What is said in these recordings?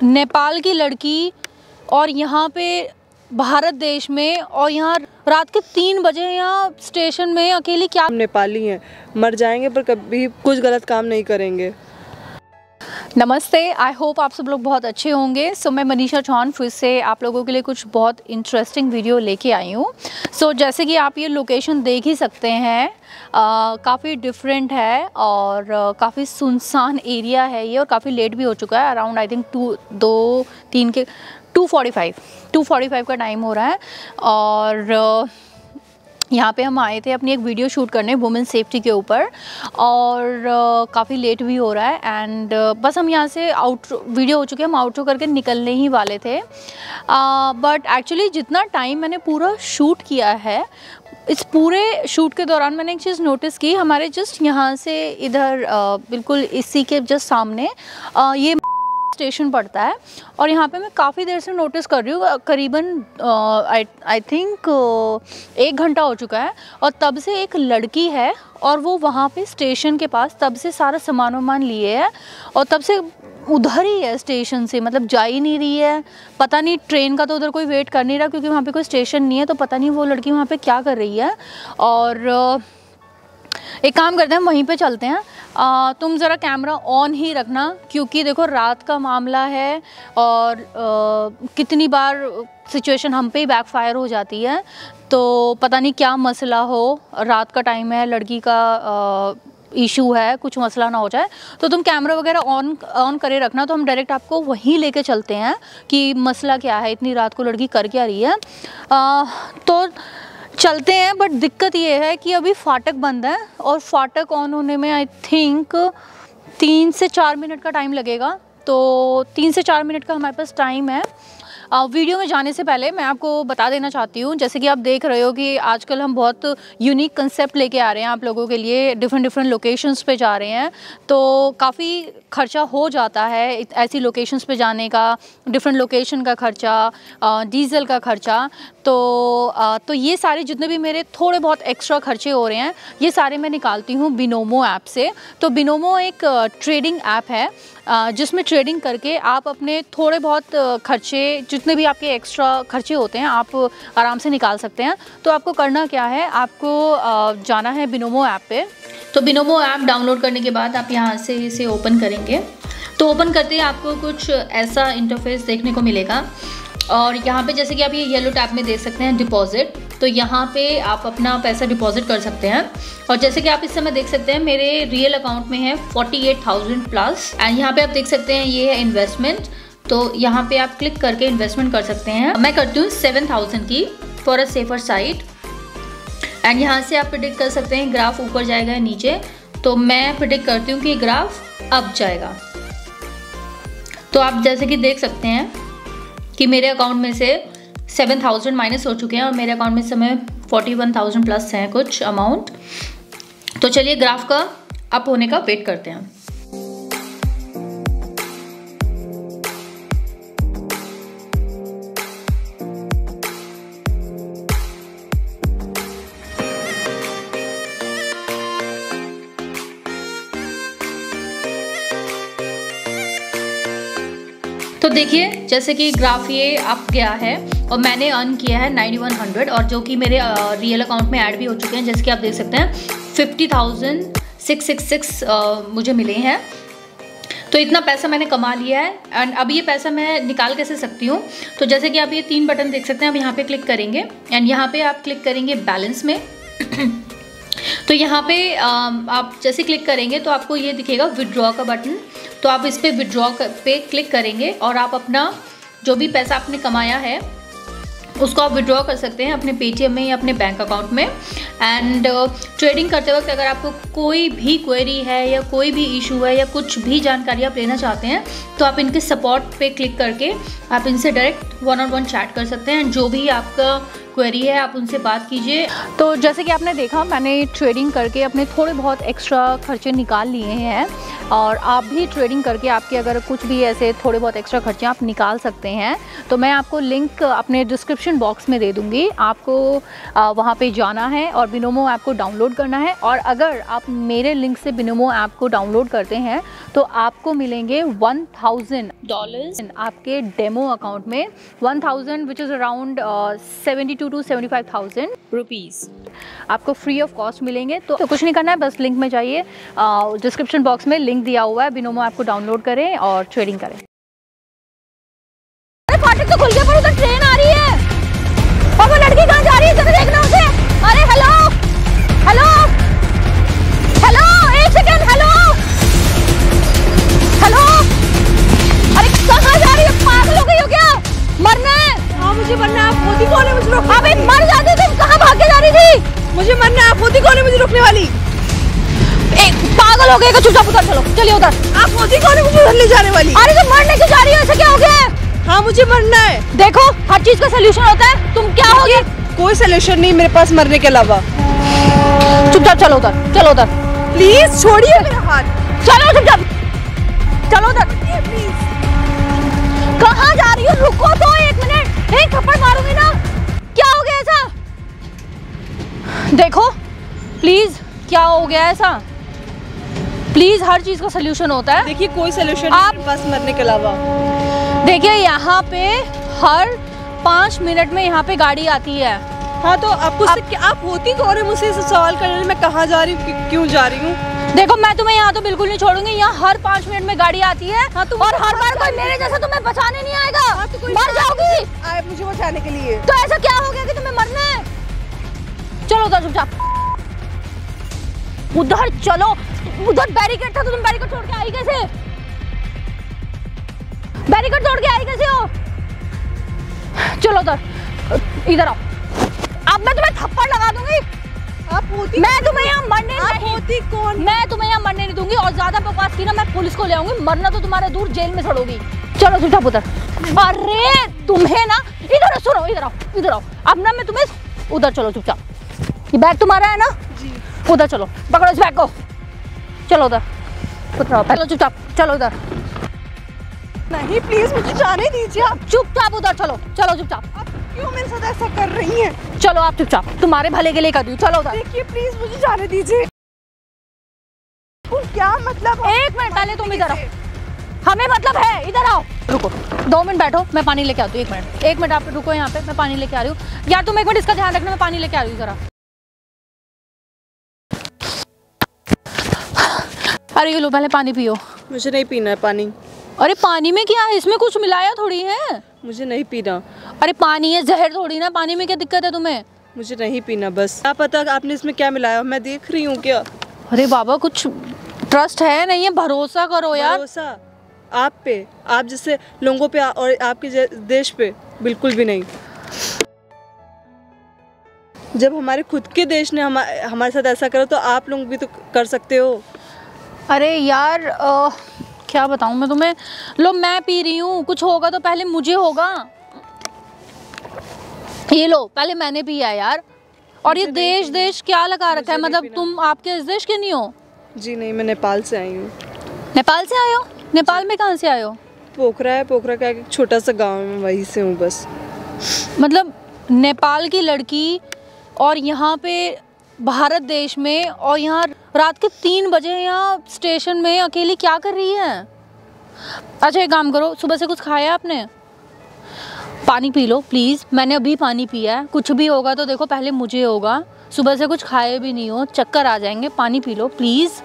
नेपाल की लड़की और यहाँ पे भारत देश में, और यहाँ रात के 3 बजे यहाँ स्टेशन में अकेली क्या। हम नेपाली हैं, मर जाएंगे पर कभी कुछ गलत काम नहीं करेंगे। नमस्ते, आई होप आप सब लोग बहुत अच्छे होंगे। सो मैं मनीषा चौहान फिर से आप लोगों के लिए कुछ बहुत इंटरेस्टिंग वीडियो लेके आई हूँ। सो जैसे कि आप ये लोकेशन देख ही सकते हैं, काफ़ी डिफरेंट है और काफ़ी सुनसान एरिया है ये, और काफ़ी लेट भी हो चुका है। अराउंड आई थिंक 2:45 का टाइम हो रहा है। और यहाँ पे हम आए थे अपनी एक वीडियो शूट करने वुमेन सेफ्टी के ऊपर, और काफ़ी लेट भी हो रहा है। एंड बस हम यहाँ से वीडियो हो चुके हैं, हम आउटरो करके निकलने ही वाले थे। बट एक्चुअली जितना टाइम मैंने पूरा शूट किया है, इस पूरे शूट के दौरान मैंने एक चीज़ नोटिस की। हमारे जस्ट यहाँ से इधर बिल्कुल इसी के जस्ट सामने ये स्टेशन पड़ता है, और यहाँ पे मैं काफ़ी देर से नोटिस कर रही हूँ, करीबन आई थिंक 1 घंटा हो चुका है। और तब से एक लड़की है और वो वहाँ पे स्टेशन के पास तब से सारा सामान वामान लिए है, और तब से उधर ही है स्टेशन से, मतलब जा ही नहीं रही है। पता नहीं ट्रेन का तो उधर कोई वेट कर नहीं रहा, क्योंकि वहाँ पे कोई स्टेशन नहीं है, तो पता नहीं वो लड़की वहाँ पे क्या कर रही है। और एक काम करते हैं, वहीं पे चलते हैं। तुम ज़रा कैमरा ऑन ही रखना, क्योंकि देखो रात का मामला है, और कितनी बार सिचुएशन हम पे ही बैकफायर हो जाती है। तो पता नहीं क्या मसला हो, रात का टाइम है, लड़की का इशू है, कुछ मसला ना हो जाए। तो तुम कैमरा वगैरह ऑन करे रखना, तो हम डायरेक्ट आपको वहीं लेके चलते हैं कि मसला क्या है, इतनी रात को लड़की कर क्या रही है। तो चलते हैं। बट दिक्कत ये है कि अभी फाटक बंद है, और फाटक ऑन होने में आई थिंक 3 से 4 मिनट का टाइम लगेगा। तो 3 से 4 मिनट का हमारे पास टाइम है। वीडियो में जाने से पहले मैं आपको बता देना चाहती हूँ, जैसे कि आप देख रहे हो कि आजकल हम बहुत यूनिक कंसेप्ट लेके आ रहे हैं आप लोगों के लिए, डिफरेंट लोकेशंस पे जा रहे हैं। तो काफ़ी खर्चा हो जाता है ऐसी लोकेशंस पे जाने का, डिफरेंट लोकेशन का खर्चा, डीजल का खर्चा। तो ये सारे जितने भी मेरे थोड़े बहुत एक्स्ट्रा खर्चे हो रहे हैं, ये सारे मैं निकालती हूँ बिनोमो ऐप से। तो बिनोमो एक ट्रेडिंग ऐप है, जिसमें ट्रेडिंग करके आप अपने थोड़े बहुत खर्चे, जितने भी आपके एक्स्ट्रा खर्चे होते हैं, आप आराम से निकाल सकते हैं। तो आपको करना क्या है, आपको जाना है बिनोमो ऐप पे। तो बिनोमो ऐप डाउनलोड करने के बाद आप यहाँ से इसे ओपन करेंगे। तो ओपन करते ही आपको कुछ ऐसा इंटरफेस देखने को मिलेगा, और यहाँ पे जैसे कि आप ये येलो टैब में देख सकते हैं डिपॉजिट। तो यहाँ पे आप अपना पैसा डिपॉजिट कर सकते हैं, और जैसे कि आप इस समय देख सकते हैं मेरे रियल अकाउंट में है 48,000 प्लस। एंड यहाँ पे आप देख सकते हैं ये है इन्वेस्टमेंट। तो यहाँ पे आप क्लिक करके इन्वेस्टमेंट कर सकते हैं। मैं करती हूँ 7,000 की for a safer side. And यहाँ से आप प्रिडिक्ट कर सकते हैं ग्राफ ऊपर जाएगा या नीचे। तो मैं प्रिडिक्ट करती हूँ कि ग्राफ अप जाएगा। तो आप जैसे कि देख सकते हैं कि मेरे अकाउंट में से 7,000 माइनस हो चुके हैं, और मेरे अकाउंट में इस समय 41,000 प्लस हैं कुछ अमाउंट। तो चलिए ग्राफ का अप होने का वेट करते हैं। तो देखिए जैसे कि ग्राफ ये अप गया है, और मैंने अर्न किया है 9100, और जो कि मेरे रियल अकाउंट में ऐड भी हो चुके हैं। जैसे कि आप देख सकते हैं 50,666 मुझे मिले हैं। तो इतना पैसा मैंने कमा लिया है। एंड अब ये पैसा मैं निकाल कैसे सकती हूँ, तो जैसे कि आप ये 3 बटन देख सकते हैं, आप यहाँ पे क्लिक करेंगे, एंड यहाँ पे आप क्लिक करेंगे बैलेंस में। तो यहाँ पे आप जैसे क्लिक करेंगे तो आपको ये दिखेगा विड्रॉ का बटन। तो आप इस पे विड्रॉ पे क्लिक करेंगे, और आप अपना जो भी पैसा आपने कमाया है उसको आप विड्रॉ कर सकते हैं अपने पेटीएम में या अपने बैंक अकाउंट में। एंड ट्रेडिंग करते वक्त अगर आपको कोई भी क्वेरी है या कोई भी इशू है या कुछ भी जानकारी आप लेना चाहते हैं, तो आप इनके सपोर्ट पे क्लिक करके आप इनसे डायरेक्ट 1-on-1 चैट कर सकते हैं। जो भी आपका क्वेरी है आप उनसे बात कीजिए। तो जैसे कि आपने देखा, मैंने ट्रेडिंग करके अपने थोड़े बहुत एक्स्ट्रा खर्चे निकाल लिए हैं, और आप भी ट्रेडिंग करके आपके अगर कुछ भी ऐसे थोड़े बहुत एक्स्ट्रा खर्चे आप निकाल सकते हैं, तो मैं आपको लिंक अपने डिस्क्रिप्शन बॉक्स में दे दूँगी। आपको वहाँ पे जाना है और बिनोमो ऐप को डाउनलोड करना है, और अगर आप मेरे लिंक से बिनोमो ऐप को डाउनलोड करते हैं तो आपको मिलेंगे $1000 आपके डेमो अकाउंट में। 1000 which is around 72 to 75,000 rupees आपको फ्री ऑफ कॉस्ट मिलेंगे। तो कुछ नहीं करना है, बस लिंक में जाइए, डिस्क्रिप्शन बॉक्स में लिंक दिया हुआ है, बिनोमो ऐप को डाउनलोड करें और ट्रेडिंग करें। अरे फाटक तो खुल गया, पर उधर ट्रेन आ रही है और वो लड़की कहाँ जा रही है, जरा देखना उसे। अरे हेलो हेलो हेलो, एक सेकंड, हेलो हेलो, अरे कहाँ जा रही है, पागल हो गई हो क्या, मरना है? हाँ मुझे मरना है, आप होती कौन है मुझे रोकने? अबे मर जाती, तुम कहाँ भाग के जा रही थी? मुझे मरना है, आप होती कौन है मुझे रोकने वाली? पागल हो गए, चुपचाप उधर चलो, चलिए उधर। आप होती कौन है मुझे उधर ले जाने वाली? अरे तुम मरने क्यों जा रही हो, ऐसा क्या हो गया है? हाँ मुझे मरना है। देखो हर चीज का सोल्यूशन होता है, तुम क्या होगी? कोई सोल्यूशन नहीं मेरे पास मरने के अलावा। चुपचाप चलो उधर, चलो उधर, प्लीज छोड़िए मेरा हाथ। चलो चुपचाप, चलो उधर। प्लीज कहाँ जा रही हो, रुको तो एक मिनट, एक थप्पड़ मारूंगी ना। क्या हो गया ऐसा? देखो प्लीज, क्या हो गया ऐसा? प्लीज, हर चीज का सोल्यूशन होता है। देखिए कोई सोल्यूशन नहीं मेरे पास मरने के अलावा। देखिए यहाँ पे हर 5 मिनट में यहाँ पे गाड़ी आती है। हाँ तो आपको आप होती कौन है मुझसे सवाल करने? मैं कहाँ जा रही हूँ, क्यों जा रही हूँ? देखो मैं तुम्हें यहाँ तो बिल्कुल नहीं छोड़ूंगी, यहाँ हर 5 मिनट में गाड़ी आती है। हाँ, और हर बार कोई मेरे जैसा तुम्हें बचाने नहीं आएगा। हाँ, तो मर जाओगी आए मुझे बचाने के लिए। तो ऐसा क्या हो गया कि तुम्हें मरना है? चलो उधर चुपचाप, उधर चलो, उधर बैरिकेड था तो तुम बैरिकेड छोड़ के आई कैसे? बैरिकेड तोड़ के आई कैसे हो? चलो उधर, इधर आओ, अब मैं तुम्हें थप्पड़ लगा दूंगी। आप होती, मैं तुम्हें यहाँ मरने नहीं, होती कौन? मैं तुम्हें यहाँ मरने नहीं दूंगी, और ज्यादा बकवास की ना मैं पुलिस को ले आऊंगी, मरना तो तुम्हारा दूर, जेल में सड़ोगी। चलो चुपचाप उधर। अरे तुम्हें ना, इधर सुनो, इधर आओ, इधर आओ, अब ना मैं तुम्हें, उधर चलो चुपचाप। ये बैग तुम्हारा है ना जी? उधर चलो, पकड़ो इस बैग को, चलो उधर, उधर आओ, चलो चुपचाप, चलो उधर। नहीं प्लीज मुझे जाने दीजिए। आप चुपचाप उधर चलो, चलो चुपचाप। आप क्यों मेरे साथ ऐसा कर रही हैं? चलो आप चुपचाप, तुम्हारे भले के लिए कर रही हूँ, चलो उधर। देखिए प्लीज मुझे जाने दीजिए। क्या मतलब? एक मिनट, पहले तुम इधर आओ, हमें मतलब है, इधर आओ, रुको 2 मिनट बैठो, मैं पानी लेके आती हूँ। 1 मिनट आप रुको यहाँ पे, मैं पानी लेके आ रही हूँ। यार तुम 1 मिनट इसका ध्यान रखना, मैं पानी लेके आ रही हूँ जरा। अरे ये लो, पहले पानी पियो। मुझे नहीं पीना है पानी। अरे पानी में क्या है, इसमें कुछ मिलाया थोड़ी है। मुझे नहीं पीना। अरे पानी है, जहर थोड़ी ना, पानी में क्या दिक्कत है तुम्हें? मुझे नहीं पीना बस। क्या पता आपने इसमें क्या मिलाया, मैं देख रही हूँ क्या। अरे बाबा कुछ ट्रस्ट है नहीं है, भरोसा करो यार। भरोसा आप पे, आप जैसे लोगों पे और आपके देश पे बिल्कुल भी नहीं। जब हमारे खुद के देश ने हमारे साथ ऐसा करा तो आप लोग भी तो कर सकते हो। अरे यार क्या बताऊं मैं तुम्हें। लो मैं पी रही हूँ, कुछ होगा तो पहले मुझे होगा। ये लो, पहले मैंने पिया यार। और ये देश क्या लगा रखा है, मतलब तुम आपके इस देश के नहीं हो? जी नहीं, मैं नेपाल से आई हूँ। नेपाल से आए हो? नेपाल में कहाँ से आए हो? पोखरा है, पोखरा का एक छोटा सा गांव है, वहीं से हूँ बस। मतलब नेपाल की लड़की और यहाँ पे भारत देश में, और यहाँ रात के 3 बजे यहाँ स्टेशन में अकेली क्या कर रही है? अच्छा एक काम करो, सुबह से कुछ खाया आपने? पानी पी लो प्लीज़, मैंने अभी पानी पिया है। कुछ भी होगा तो देखो पहले मुझे होगा, सुबह से कुछ खाए भी नहीं हो, चक्कर आ जाएंगे। पानी पी लो प्लीज़,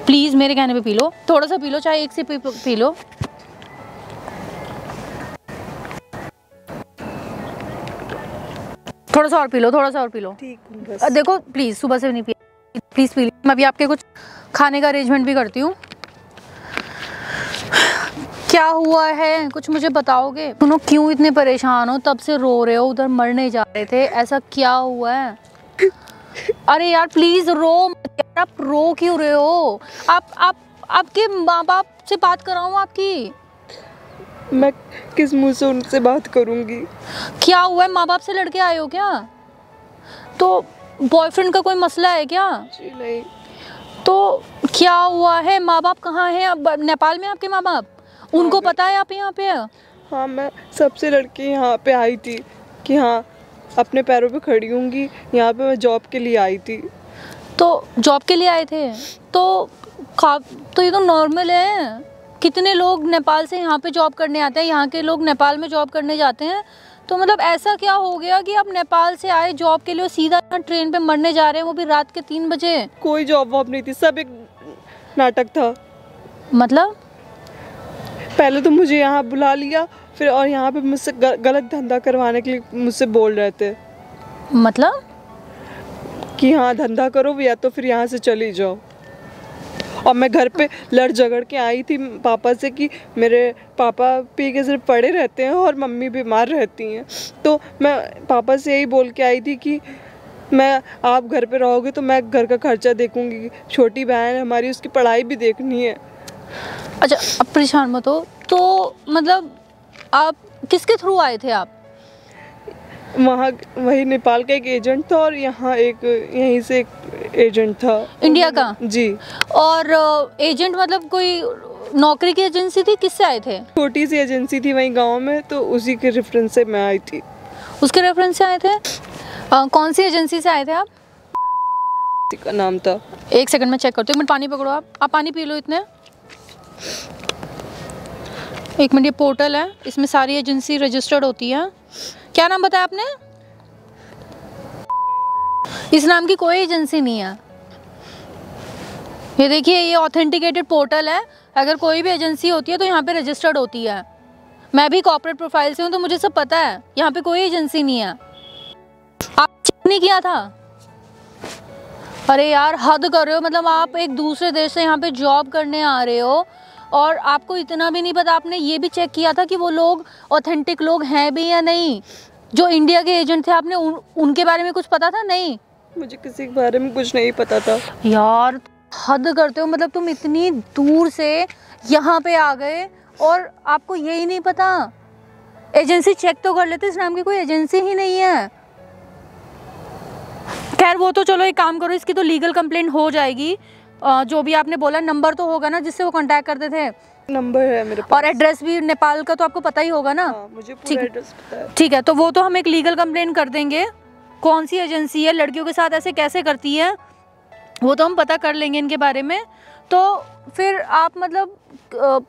प्लीज़ मेरे कहने पे पी लो, थोड़ा सा पी लो, चाहे 1 सिप पी लो। थोड़ा सा और पी लो, थोड़ा सा और पी लो। ठीक बस। देखो प्लीज़, सुबह से नहीं पिया, प्लीज़ पी लो। मैं अभी आपके कुछ खाने का अरेंजमेंट भी करती हूँ। क्या हुआ है, कुछ मुझे बताओगे? सुनो, क्यों इतने परेशान हो, तब से रो रहे हो, उधर मरने जा रहे थे, ऐसा क्या हुआ है? अरे यार प्लीज़ रो मत, आप रो क्यों रहे हो? आप आपके माँ बाप से बात कराऊँ आपकी? मैं किस मुंह से उनसे बात करूंगी? क्या हुआ है, माँ बाप से लड़के आए हो क्या? तो बॉयफ्रेंड का कोई मसला है क्या? जी नहीं। तो क्या हुआ है? माँ बाप कहाँ हैं? अब नेपाल में आपके माँ बाप? उनको पता है आप यहाँ पे? हाँ, मैं सबसे लड़के यहाँ पे आई थी कि हाँ अपने पैरों पे खड़ी होंगी। यहाँ पे मैं जॉब के लिए आई थी। तो जॉब के लिए आए थे? तो ये तो नॉर्मल है। कितने लोग नेपाल से यहाँ पे जॉब करने आते हैं, यहाँ के लोग नेपाल में जॉब करने जाते हैं। तो मतलब ऐसा क्या हो गया कि आप नेपाल से आए जॉब के लिए और सीधा ट्रेन पे मरने जा रहे हैं, वो भी रात के 3 बजे? कोई जॉब वॉब नहीं थी, सब एक नाटक था। मतलब पहले तो मुझे यहाँ बुला लिया, फिर और यहाँ पे मुझसे गलत धंधा करवाने के लिए मुझसे बोल रहे थे। मतलब कि हाँ धंधा करो या तो फिर यहाँ से चली जाओ। और मैं घर पे लड़ झगड़ के आई थी पापा से कि मेरे पापा पी के सिर्फ पड़े रहते हैं और मम्मी बीमार रहती हैं। तो मैं पापा से यही बोल के आई थी कि मैं आप घर पे रहोगे तो मैं घर का खर्चा देखूंगी, छोटी बहन है हमारी, उसकी पढ़ाई भी देखनी है। अच्छा, अब परेशान मत हो। तो मतलब आप किसके थ्रू आए थे? आप वहाँ वही नेपाल का एक एजेंट था और यहाँ एक यहीं से एक एजेंट था इंडिया का? जी। और एजेंट मतलब कोई नौकरी की एजेंसी थी? किससे आए थे? छोटी सी एजेंसी थी वहीं गांव में, तो उसी के रेफरेंस से मैं आई थी। उसके रेफरेंस से आए थे? कौन सी एजेंसी से आए थे आप? का नाम था। एक सेकंड में चेक करती हूँ। 1 मिनट पानी पकड़ो। आप पानी पी लो इतने। 1 मिनट, ये पोर्टल है, इसमें सारी एजेंसी रजिस्टर्ड होती है। क्या नाम बताया आपने? इस नाम की कोई एजेंसी नहीं है। ये देखिए, ये ऑथेंटिकेटेड पोर्टल है। अगर कोई भी एजेंसी होती है तो यहाँ पे रजिस्टर्ड होती है। मैं भी कॉर्पोरेट प्रोफाइल से हूँ तो मुझे सब पता है। यहाँ पे कोई एजेंसी नहीं है। आप चेक नहीं किया था? अरे यार, हद कर रहे हो। मतलब आप एक दूसरे देश से यहाँ पे जॉब करने आ रहे हो और आपको इतना भी नहीं पता। आपने ये भी चेक किया था कि वो लोग ऑथेंटिक लोग हैं भी या नहीं? जो इंडिया के एजेंट थे, आपने उनके बारे में कुछ पता था? नहीं, मुझे किसी के बारे में कुछ नहीं पता था। यार हद करते हो। मतलब तुम इतनी दूर से यहाँ पे आ गए और आपको यही नहीं पता। एजेंसी चेक तो कर लेते, इस नाम की कोई एजेंसी ही नहीं है। खैर वो तो चलो, एक काम करो, इसकी तो लीगल कंप्लेंट हो जाएगी। जो भी आपने बोला, नंबर तो होगा ना जिससे वो कांटेक्ट करते थे? नंबर है मेरे पास। और एड्रेस भी नेपाल का तो आपको पता ही होगा ना? हाँ, मुझे पूरा एड्रेस पता है। ठीक है, तो वो तो हम एक लीगल कंप्लेंट कर देंगे। कौन सी एजेंसी है, लड़कियों के साथ ऐसे कैसे करती है, वो तो हम पता कर लेंगे इनके बारे में। तो फिर आप मतलब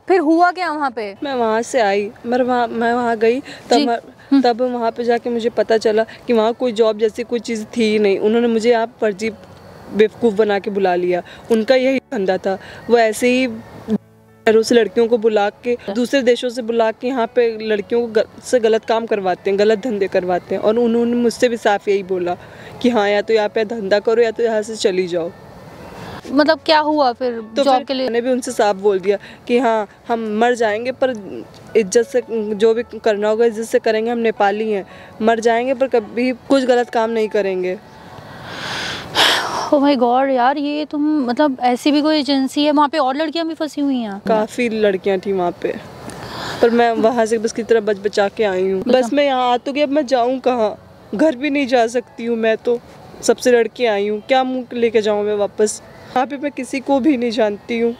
फिर हुआ क्या वहाँ पे? मैं वहाँ से आई, मैं वहाँ गई, तब वहाँ पे जाके मुझे पता चला कि वहाँ कोई जॉब जैसी कोई चीज़ थी ही नहीं। उन्होंने मुझे यहाँ फर्जी बेवकूफ़ बना के बुला लिया। उनका यही धंधा था। वो ऐसे ही शहरों से लड़कियों को बुला के, दूसरे देशों से बुला के यहाँ पे लड़कियों को से गलत काम करवाते हैं, गलत धंधे करवाते हैं। और उन्होंने मुझसे भी साफ यही बोला कि हाँ, या तो यहाँ पे धंधा करो या तो यहाँ से चली जाओ। मतलब क्या हुआ फिर? तो जॉब के लिए मैंने भी उनसे साफ बोल दिया कि हाँ, हम मर जाएंगे पर इज्जत से जो भी करना होगा इज्जत से करेंगे। हम नेपाली हैं, मर जाएंगे पर कभी कुछ गलत काम नहीं करेंगे। ओह माय गॉड यार, ये तुम मतलब ऐसी भी कोई एजेंसी है? वहाँ पे और लड़कियाँ भी फंसी हुई हैं? काफ़ी लड़कियाँ थी वहाँ पे, पर मैं वहाँ से बस की तरह बचा के आई हूँ। बस मैं यहाँ आ तो गई, अब मैं जाऊँ कहाँ? घर भी नहीं जा सकती हूँ मैं, तो सबसे लड़के आई हूँ, क्या मुँह लेके जाऊँ मैं वापस? यहाँ पे मैं किसी को भी नहीं जानती हूँ।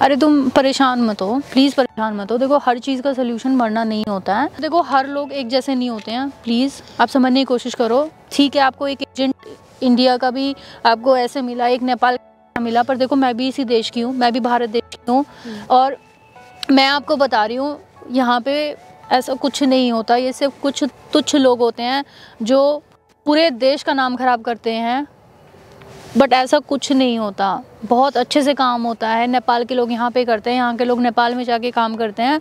अरे तुम परेशान मत हो, प्लीज़ परेशान मत हो। देखो, हर चीज़ का सलूशन मरना नहीं होता है। देखो, हर लोग एक जैसे नहीं होते हैं। प्लीज़ आप समझने की कोशिश करो। ठीक है, आपको एक एजेंट इंडिया का भी आपको ऐसे मिला, एक नेपाल का मिला, पर देखो मैं भी इसी देश की हूँ, मैं भी भारत देश की हूँ। और मैं आपको बता रही हूँ, यहाँ पे ऐसा कुछ नहीं होता। ये सिर्फ कुछ तुच्छ लोग होते हैं जो पूरे देश का नाम खराब करते हैं, बट ऐसा कुछ नहीं होता। बहुत अच्छे से काम होता है। नेपाल के लोग यहाँ पे करते हैं, यहाँ के लोग नेपाल में जाके काम करते हैं।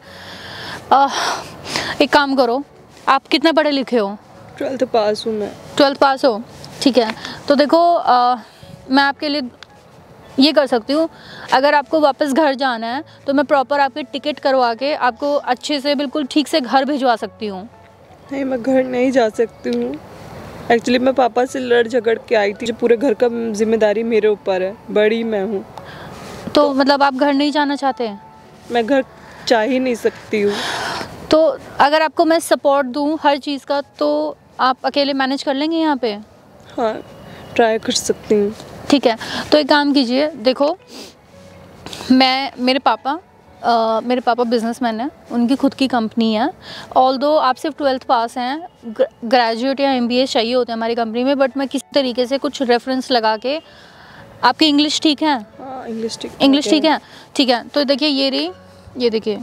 एक काम करो, आप कितने पढ़े लिखे हो? 12th पास हूँ मैं। 12th पास हो? ठीक है, तो देखो मैं आपके लिए ये कर सकती हूँ। अगर आपको वापस घर जाना है तो मैं प्रॉपर आपकी टिकट करवा के आपको अच्छे से बिल्कुल ठीक से घर भिजवा सकती हूँ। नहीं, मैं घर नहीं जा सकती हूँ। एक्चुअली मैं पापा से लड़ झगड़ के आई थी। पूरे घर का जिम्मेदारी मेरे ऊपर है, बड़ी मैं हूँ। तो मतलब आप घर नहीं जाना चाहते? मैं घर चाह ही नहीं सकती हूँ। तो अगर आपको मैं सपोर्ट दूँ हर चीज़ का, तो आप अकेले मैनेज कर लेंगे यहाँ पे? हाँ, ट्राई कर सकती हूँ। ठीक है, तो एक काम कीजिए, देखो मेरे पापा बिजनेसमैन हैं, उनकी खुद की कंपनी है। ऑल्दो आप सिर्फ 12th पास हैं, ग्रेजुएट या MBA चाहिए होते हैं हमारी कंपनी में, बट मैं किसी तरीके से कुछ रेफरेंस लगा के। आपकी इंग्लिश ठीक है? हाँ, इंग्लिश ठीक है। ठीक है, तो देखिए ये देखिए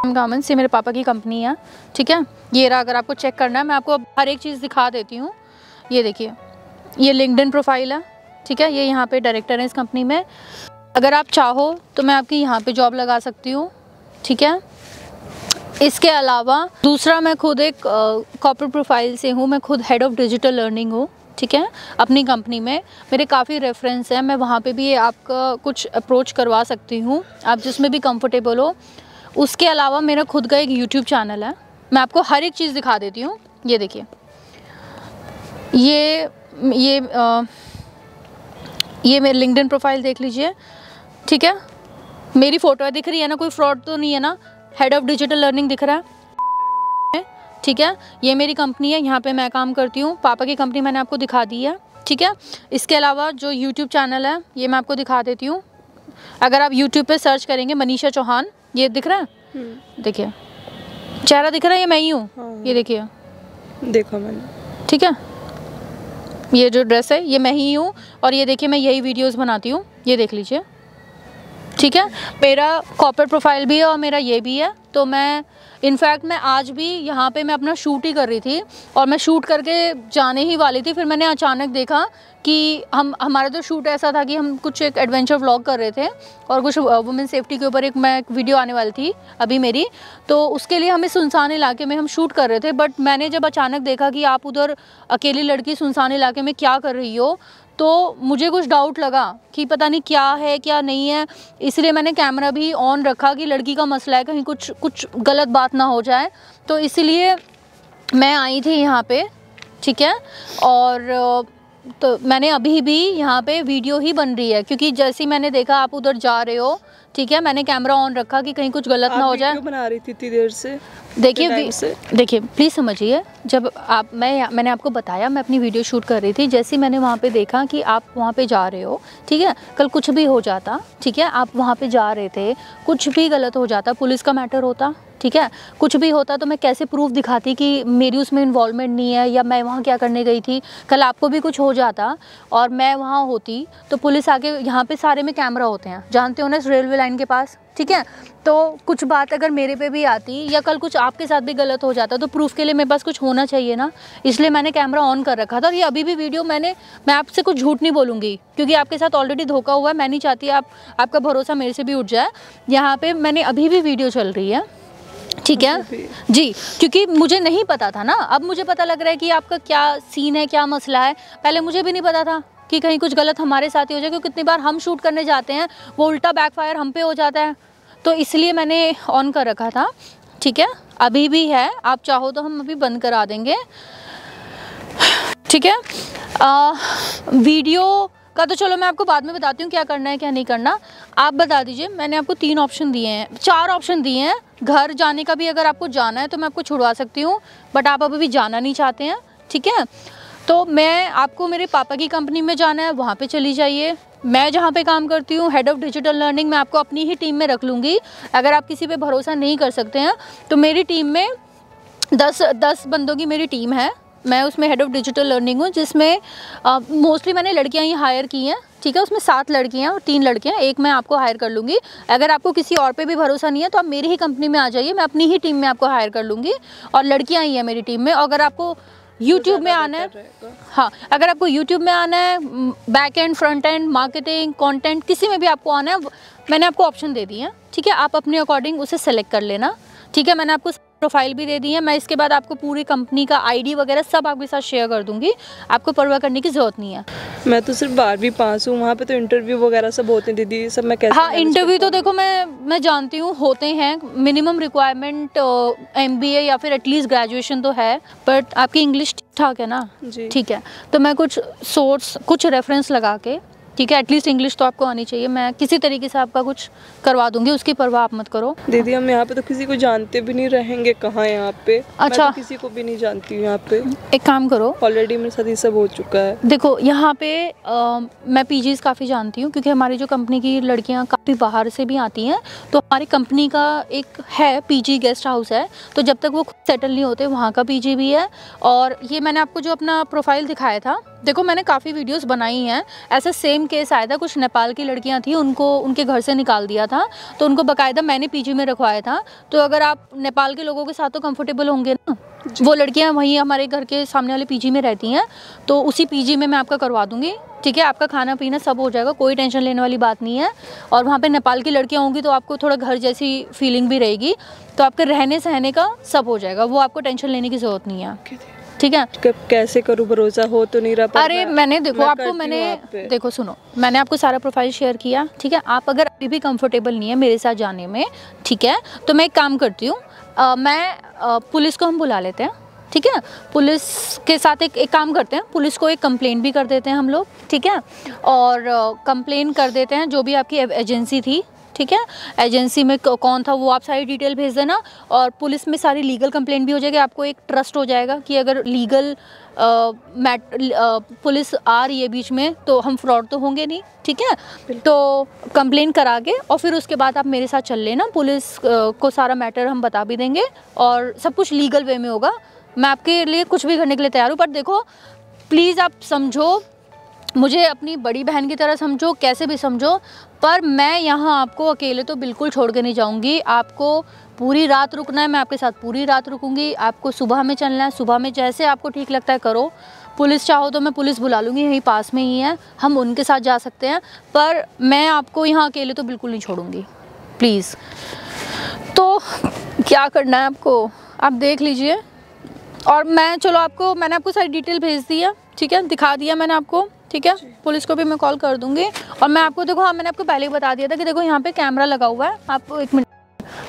गारमेंट्स, ये मेरे पापा की कंपनी है। ठीक है, ये रहा, अगर आपको चेक करना है मैं आपको हर एक चीज़ दिखा देती हूँ। ये देखिए, ये लिंक्डइन प्रोफाइल है। ठीक है, ये यहाँ पे डायरेक्टर हैं इस कंपनी में। अगर आप चाहो तो मैं आपकी यहाँ पे जॉब लगा सकती हूँ। ठीक है, इसके अलावा दूसरा, मैं खुद एक कॉर्पोरेट प्रोफाइल से हूँ, मैं खुद हेड ऑफ डिजिटल लर्निंग हूँ। ठीक है, अपनी कंपनी में मेरे काफ़ी रेफरेंस हैं, मैं वहाँ पे भी आपका कुछ अप्रोच करवा सकती हूँ, आप जिसमें भी कंफर्टेबल हो। उसके अलावा मेरा खुद का एक यूट्यूब चैनल है, मैं आपको हर एक चीज़ दिखा देती हूँ। ये देखिए, ये मेरी लिंक्डइन प्रोफाइल देख लीजिए। ठीक है, मेरी फ़ोटो दिख रही है ना, कोई फ्रॉड तो नहीं है ना? हेड ऑफ डिजिटल लर्निंग दिख रहा है। ठीक है, ये मेरी कंपनी है, यहाँ पे मैं काम करती हूँ। पापा की कंपनी मैंने आपको दिखा दी है। ठीक है, इसके अलावा जो यूट्यूब चैनल है ये मैं आपको दिखा देती हूँ। अगर आप यूट्यूब पे सर्च करेंगे मनीषा चौहान, ये दिख रहा है? देखिए, चेहरा दिख रहा है, ये मैं ही हूँ। हाँ। ये देखिए, देखा मैंने। ठीक है, ये जो ड्रेस है ये मैं ही हूँ, और ये देखिए मैं यही वीडियोस बनाती हूँ, ये देख लीजिए। ठीक है, मेरा कॉर्पोरेट प्रोफाइल भी है और मेरा ये भी है। तो मैं इनफैक्ट मैं आज भी यहाँ पे मैं अपना शूट ही कर रही थी, और मैं शूट करके जाने ही वाली थी, फिर मैंने अचानक देखा कि हमारा तो शूट ऐसा था कि हम कुछ एक एडवेंचर व्लॉग कर रहे थे, और कुछ वुमेन सेफ्टी के ऊपर एक वीडियो आने वाली थी अभी मेरी, तो उसके लिए हमें सुनसान इलाके में हम शूट कर रहे थे। बट मैंने जब अचानक देखा कि आप उधर अकेली लड़की सुनसान इलाके में क्या कर रही हो, तो मुझे कुछ डाउट लगा कि पता नहीं क्या है क्या नहीं है, इसलिए मैंने कैमरा भी ऑन रखा कि लड़की का मसला है, कहीं कुछ गलत बात ना हो जाए। तो इसलिए मैं आई थी यहाँ पे। ठीक है, और तो मैंने अभी भी यहाँ पे वीडियो ही बन रही है, क्योंकि जैसे ही मैंने देखा आप उधर जा रहे हो, ठीक है, मैंने कैमरा ऑन रखा कि कहीं कुछ गलत ना हो जाए। वीडियो बना रही थी इतनी देर से? देखिए प्लीज़ समझिए, जब मैंने आपको बताया मैं अपनी वीडियो शूट कर रही थी, जैसे ही मैंने वहाँ पे देखा कि आप वहाँ पे जा रहे हो, ठीक है, कल कुछ भी हो जाता, ठीक है, आप वहाँ पे जा रहे थे, कुछ भी गलत हो जाता, पुलिस का मैटर होता, ठीक है, कुछ भी होता, तो मैं कैसे प्रूफ दिखाती कि मेरी उसमें इन्वॉल्वमेंट नहीं है या मैं वहाँ क्या करने गई थी। कल आपको भी कुछ हो जाता और मैं वहाँ होती, तो पुलिस आके, यहाँ पे सारे में कैमरा होते हैं, जानते हो ना, इस रेलवे लाइन के पास, ठीक है, तो कुछ बात अगर मेरे पे भी आती या कल कुछ आपके साथ भी गलत हो जाता, तो प्रूफ के लिए मेरे पास कुछ होना चाहिए ना, इसलिए मैंने कैमरा ऑन कर रखा था। और ये अभी भी वीडियो मैं आपसे कुछ झूठ नहीं बोलूँगी, क्योंकि आपके साथ ऑलरेडी धोखा हुआ है, मैं नहीं चाहती आपका भरोसा मेरे से भी उठ जाए। यहाँ पे मैंने अभी भी वीडियो चल रही है, ठीक है जी, क्योंकि मुझे नहीं पता था ना, अब मुझे पता लग रहा है कि आपका क्या सीन है, क्या मसला है। पहले मुझे भी नहीं पता था कि कहीं कुछ गलत हमारे साथ ही हो जाए, क्योंकि कितनी बार हम शूट करने जाते हैं, वो उल्टा बैकफायर हम पे हो जाता है, तो इसलिए मैंने ऑन कर रखा था। ठीक है, अभी भी है, आप चाहो तो हम अभी बंद करा देंगे, ठीक है। वीडियो का तो चलो मैं आपको बाद में बताती हूँ क्या करना है क्या नहीं करना, आप बता दीजिए। मैंने आपको 3 ऑप्शन दिए हैं, 4 ऑप्शन दिए हैं। घर जाने का भी अगर आपको जाना है तो मैं आपको छुड़वा सकती हूँ, बट आप अभी भी जाना नहीं चाहते हैं, ठीक है, तो मैं आपको मेरे पापा की कंपनी में जाना है, वहाँ पे चली जाइए। मैं जहाँ पे काम करती हूँ, हेड ऑफ़ डिजिटल लर्निंग, मैं आपको अपनी ही टीम में रख लूँगी। अगर आप किसी पे भरोसा नहीं कर सकते हैं तो मेरी टीम में 10 बंदों की मेरी टीम है, मैं उसमें हेड ऑफ़ डिजिटल लर्निंग हूँ, जिसमें मोस्टली मैंने लड़कियाँ ही हायर की हैं, ठीक है, उसमें 7 लड़कियाँ और 3 लड़के हैं, एक मैं आपको हायर कर लूँगी। अगर आपको किसी और पे भी भरोसा नहीं है तो आप मेरी ही कंपनी में आ जाइए, मैं अपनी ही टीम में आपको हायर कर लूँगी, और लड़कियाँ ही हैं मेरी टीम में। अगर आपको YouTube में आना है, हाँ, अगर आपको YouTube में आना है, back and, front end, marketing, content, किसी में भी आपको आना है, मैंने आपको ऑप्शन दे दिए हैं, ठीक है, आप अपने अकॉर्डिंग उसे सेलेक्ट कर लेना, ठीक है। मैंने आपको प्रोफाइल भी दे दी है, मैं इसके बाद आपको पूरी कंपनी का ID वगैरह सब आपके साथ शेयर कर दूंगी, आपको परवाह करने की ज़रूरत नहीं है। मैं तो सिर्फ 12वीं पास हूँ, वहाँ पे तो इंटरव्यू वगैरह सब होते हैं दीदी, सब मैं कैसे? हाँ, इंटरव्यू तो देखो मैं जानती हूँ होते हैं, मिनिमम रिक्वायरमेंट MBA या फिर एटलीस्ट ग्रेजुएशन तो है, बट आपकी इंग्लिश ठीक ठाक है ना? जी, ठीक है, तो मैं कुछ सोर्स, कुछ रेफरेंस लगा के, ठीक है, एटलीस्ट इंग्लिश तो आपको आनी चाहिए। मैं किसी तरीके से आपका कुछ करवा दूंगी, उसकी परवाह आप मत करो। दीदी हम यहाँ पे तो किसी को जानते भी नहीं, रहेंगे कहाँ यहाँ पे। अच्छा, मैं तो किसी को भी नहीं जानती हूँ यहाँ पे। एक काम करो, ऑलरेडी मेरे साथ ये सब हो चुका है। देखो यहाँ पे मैं पीजीज काफ़ी जानती हूँ, क्योंकि हमारी जो कंपनी की लड़कियाँ काफ़ी बाहर से भी आती हैं। तो हमारी कंपनी का एक है पीजी गेस्ट हाउस है, तो जब तक वो खुद सेटल नहीं होते वहाँ का पीजी भी है। और ये मैंने आपको जो अपना प्रोफाइल दिखाया था, देखो मैंने काफ़ी वीडियोस बनाई हैं। ऐसा सेम केस आया था, कुछ नेपाल की लड़कियां थी, उनको उनके घर से निकाल दिया था, तो उनको बाकायदा मैंने पीजी में रखवाया था। तो अगर आप नेपाल के लोगों के साथ तो कंफर्टेबल होंगे ना, वो लड़कियां वहीं हमारे घर के सामने वाले पीजी में रहती हैं, तो उसी पीजी में मैं आपका करवा दूंगी। ठीक है, आपका खाना पीना सब हो जाएगा, कोई टेंशन लेने वाली बात नहीं है। और वहाँ पे नेपाल की लड़कियाँ होंगी तो आपको थोड़ा घर जैसी फीलिंग भी रहेगी, तो आपके रहने सहने का सब हो जाएगा, वो आपको टेंशन लेने की ज़रूरत नहीं है। ठीक है, कैसे करूँ, भरोसा हो तो नहीं रहा। अरे मैंने देखो आपको, मैंने देखो सुनो, मैंने आपको सारा प्रोफाइल शेयर किया। ठीक है, आप अगर अभी भी कंफर्टेबल नहीं है मेरे साथ जाने में, ठीक है, तो मैं एक काम करती हूँ, पुलिस को हम बुला लेते हैं। ठीक है, पुलिस के साथ एक काम करते हैं, पुलिस को एक कंप्लेंट भी कर देते हैं हम लोग। ठीक है, और कंप्लेन कर देते हैं जो भी आपकी एजेंसी थी। ठीक है, एजेंसी में कौन था वो आप सारी डिटेल भेज देना, और पुलिस में सारी लीगल कंप्लेंट भी हो जाएगी। आपको एक ट्रस्ट हो जाएगा कि अगर लीगल पुलिस आ रही है बीच में तो हम फ्रॉड तो होंगे नहीं। ठीक है, तो कंप्लेन करा के और फिर उसके बाद आप मेरे साथ चल लेना, पुलिस को सारा मैटर हम बता भी देंगे और सब कुछ लीगल वे में होगा। मैं आपके लिए कुछ भी करने के लिए तैयार हूँ, पर देखो प्लीज़ आप समझो, मुझे अपनी बड़ी बहन की तरह समझो, कैसे भी समझो, पर मैं यहाँ आपको अकेले तो बिल्कुल छोड़ के नहीं जाऊँगी। आपको पूरी रात रुकना है, मैं आपके साथ पूरी रात रुकूँगी। आपको सुबह में चलना है, सुबह में जैसे आपको ठीक लगता है करो। पुलिस चाहो तो मैं पुलिस बुला लूँगी, यहीं पास में ही है, हम उनके साथ जा सकते हैं, पर मैं आपको यहाँ अकेले तो बिल्कुल नहीं छोड़ूँगी, प्लीज़। तो क्या करना है आपको, आप देख लीजिए। और मैंने आपको सारी डिटेल भेज दी है। ठीक है, दिखा दिया मैंने आपको। ठीक है, पुलिस को भी मैं कॉल कर दूंगी। और मैं आपको देखो, हाँ मैंने आपको पहले ही बता दिया था कि देखो यहाँ पे कैमरा लगा हुआ है, आप एक मिनट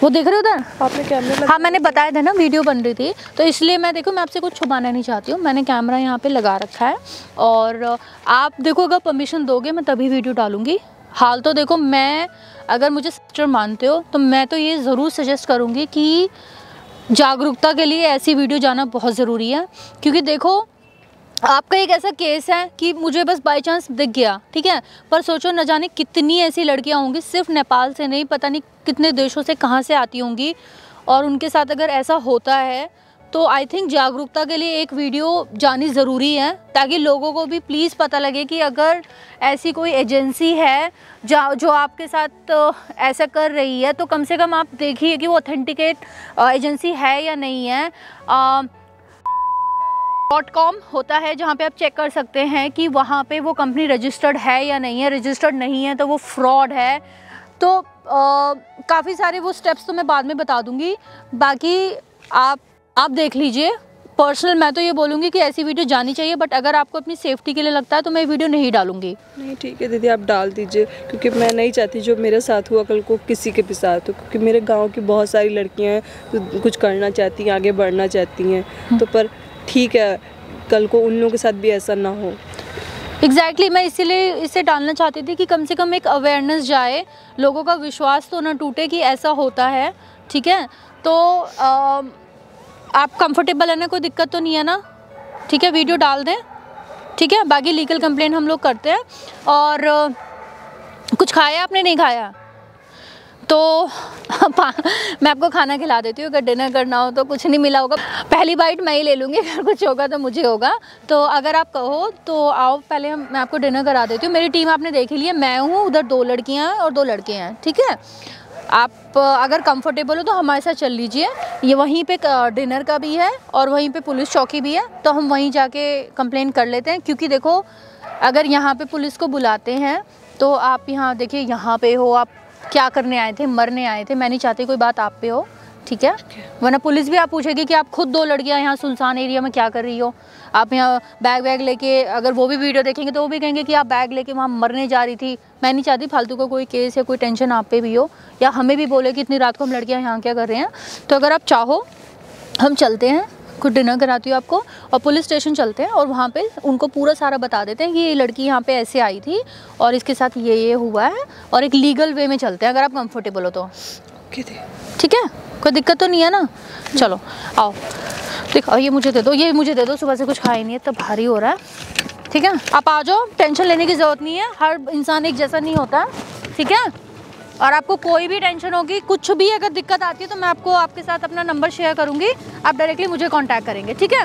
वो देख रहे हो उधर, आपने कैमरा हाँ मैंने बताया था ना, वीडियो बन रही थी, तो इसलिए मैं देखो मैं आपसे कुछ छुपाना नहीं चाहती हूँ, मैंने कैमरा यहाँ पे लगा रखा है। और आप देखो अगर परमिशन दोगे मैं तभी वीडियो डालूंगी। हाल तो देखो, मैं अगर मुझे सिस्टर मानते हो तो मैं तो ये ज़रूर सजेस्ट करूँगी कि जागरूकता के लिए ऐसी वीडियो जाना बहुत ज़रूरी है। क्योंकि देखो आपका एक ऐसा केस है कि मुझे बस बाय चांस दिख गया, ठीक है, पर सोचो न जाने कितनी ऐसी लड़कियां होंगी, सिर्फ नेपाल से नहीं, पता नहीं कितने देशों से कहां से आती होंगी, और उनके साथ अगर ऐसा होता है तो आई थिंक जागरूकता के लिए एक वीडियो जानी ज़रूरी है, ताकि लोगों को भी प्लीज़ पता लगे कि अगर ऐसी कोई एजेंसी है जो आपके साथ ऐसा कर रही है, तो कम से कम आप देखिए कि वो ऑथेंटिकेट एजेंसी है या नहीं है। .com होता है जहाँ पे आप चेक कर सकते हैं कि वहाँ पे वो कंपनी रजिस्टर्ड है या नहीं है। रजिस्टर्ड नहीं है तो वो फ्रॉड है। तो काफ़ी सारे वो स्टेप्स तो मैं बाद में बता दूँगी, बाकी आप देख लीजिए। पर्सनल मैं तो ये बोलूँगी कि ऐसी वीडियो जानी चाहिए, बट अगर आपको अपनी सेफ्टी के लिए लगता है तो मैं वीडियो नहीं डालूँगी। नहीं ठीक है दीदी, आप डाल दीजिए, क्योंकि मैं नहीं चाहती जो मेरे साथ हुआ कल को किसी के भी साथ हो, क्योंकि मेरे गाँव की बहुत सारी लड़कियाँ हैं तो कुछ करना चाहती हैं, आगे बढ़ना चाहती हैं, तो पर ठीक है कल को उन लोगों के साथ भी ऐसा ना हो। एग्जैक्टली मैं इसीलिए इसे डालना चाहती थी कि कम से कम एक अवेयरनेस जाए, लोगों का विश्वास तो ना टूटे कि ऐसा होता है। ठीक है, तो आप कंफर्टेबल है ना, कोई दिक्कत तो नहीं है ना? ठीक है, वीडियो डाल दें। ठीक है, बाकी लीगल कंप्लेंट हम लोग करते हैं। और कुछ खाया आपने, नहीं खाया तो मैं आपको खाना खिला देती हूँ। अगर डिनर करना हो तो कुछ नहीं मिला होगा, पहली बाइट मैं ही ले लूँगी, अगर कुछ होगा तो मुझे होगा। तो अगर आप कहो तो आओ, पहले मैं आपको डिनर करा देती हूँ। मेरी टीम आपने देख ही ली है, मैं हूँ, उधर 2 लड़कियाँ हैं और 2 लड़के हैं। ठीक है, आप अगर कंफर्टेबल हो तो हमारे साथ चल लीजिए। ये वहीं पे डिनर का भी है और वहीं पे पुलिस चौकी भी है, तो हम वहीं जाके कंप्लेंट कर लेते हैं। क्योंकि देखो अगर यहाँ पे पुलिस को बुलाते हैं तो आप यहाँ देखिए, यहाँ पे हो, आप क्या करने आए थे? मरने आए थे। मैं नहीं चाहती कोई बात आप पे हो, ठीक है, वरना पुलिस भी आप पूछेगी कि आप खुद 2 लड़कियां यहाँ सुनसान एरिया में क्या कर रही हो। आप यहाँ बैग लेके, अगर वो भी वीडियो देखेंगे तो वो भी कहेंगे कि आप बैग लेके वहाँ मरने जा रही थी। मैं नहीं चाहती फालतू का कोई केस या कोई टेंशन आप पे भी हो, या हमें भी बोले कि इतनी रात को हम लड़कियाँ यहाँ क्या कर रहे हैं। तो अगर आप चाहो हम चलते हैं, खुद डिनर कराती हूँ आपको, और पुलिस स्टेशन चलते हैं और वहाँ पे उनको पूरा सारा बता देते हैं कि ये लड़की यहाँ पे ऐसे आई थी और इसके साथ ये हुआ है, और एक लीगल वे में चलते हैं अगर आप कंफर्टेबल हो तो। ठीक है, कोई दिक्कत तो नहीं है ना? चलो आओ, देखो ये मुझे दे दो, ये मुझे दे दो, सुबह से कुछ खाई नहीं है, तब भारी हो रहा है। ठीक है, आप आ जाओ, टेंशन लेने की ज़रूरत नहीं है, हर इंसान एक जैसा नहीं होता। ठीक है, और आपको कोई भी टेंशन होगी, कुछ भी अगर दिक्कत आती है तो मैं आपको आपके साथ अपना नंबर शेयर करूंगी, आप डायरेक्टली मुझे कांटेक्ट करेंगे। ठीक है।